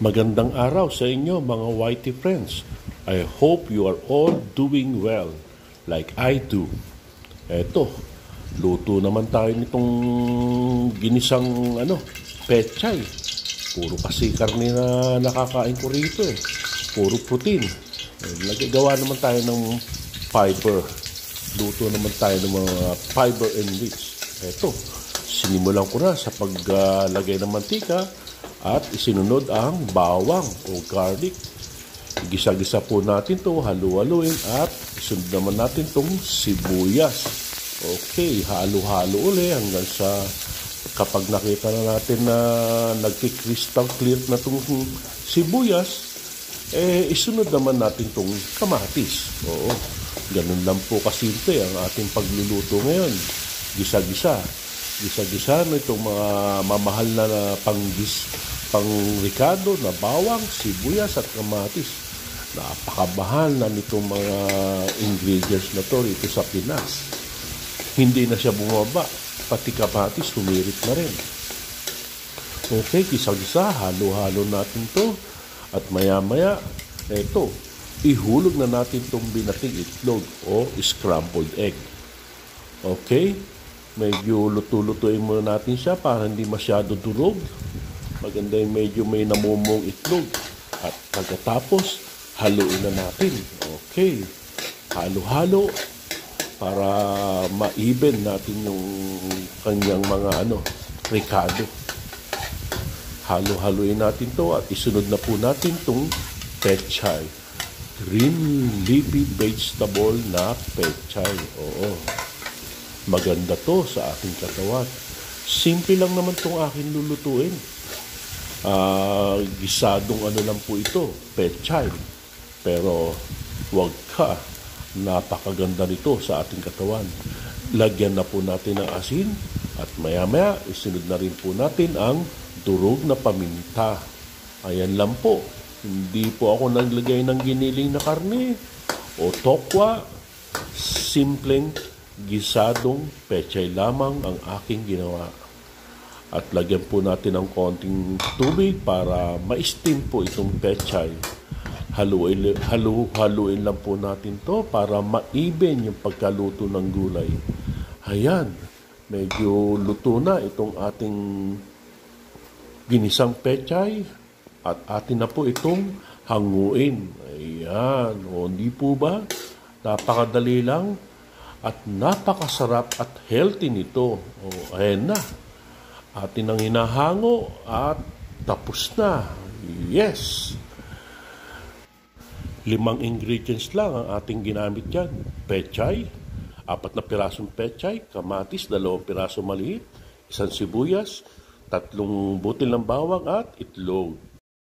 Magandang araw sa inyo mga Whitey friends. I hope you are all doing well like I do. Eto, luto naman tayo nitong ginisang pechay. Puro kasi karne na nakakain ko rito eh. Puro protein. Nagagawa naman tayo ng fiber. Luto naman tayo ng mga fiber enriched. Eto, sinimulan ko na sa paglagay ng mantika at isinunod ang bawang o garlic. Gisa-gisa po natin to, halu-haluin at isunod naman natin tong sibuyas. Okay, halo-halo uli hanggang sa kapag nakita na natin na nagki-crystal clear na tong sibuyas, isunod naman natin tong kamatis. Oo, ganun lang po kasimple ang ating pagluluto ngayon. Gisa-gisa na itong mga mamahal na pang-ricado na bawang, sibuyas at kamatis. Napakamahal na nitong mga ingredients na to rito sa Pinas. Hindi na siya bumaba, pati kamatis tumirik na rin. Okay, gisa-gisa, halo-halo natin to at maya-maya, ihulog na natin itong binating itlog o scrambled egg. Okay, medyo luto-lutuin muna natin siya para hindi masyado durog. Maganda yung medyo may namumong itlog. At pagkatapos, haluin na natin. Okay, halo-halo para ma-even natin yung kanyang mga ricado. Halo-haluin natin to at isunod na po natin tong pechay. Green leafy vegetable na pechay. Oo. Maganda to sa ating katawan. Simple lang naman tong aking lulutuin. Gisadong lang po ito, pechay. Pero wag ka, napakaganda nito sa ating katawan. Lagyan na po natin ng asin at maya-maya isunod na rin po natin ang durog na paminta. Ayan lang po. Hindi po ako naglagay ng giniling na karne o tokwa. Simpleng gisadong pechay lamang ang aking ginawa. At lagyan po natin ng konting tubig para ma-steam po itong pechay. Haluin lang po natin to para ma-even yung pagkaluto ng gulay. Ayan, medyo luto na itong ating ginisang pechay at atin na po itong hanguin. Ayan, o hindi po ba? Napakadali lang. At napakasarap at healthy nito. O, ayan na. Atin ang hinahango at tapos na. Yes! 5 ingredients lang ang ating ginamit dyan. Pechay, 4 na pirasong pechay, kamatis, 2 pirasong maliit, 1 sibuyas, 3 butil ng bawang at itlog.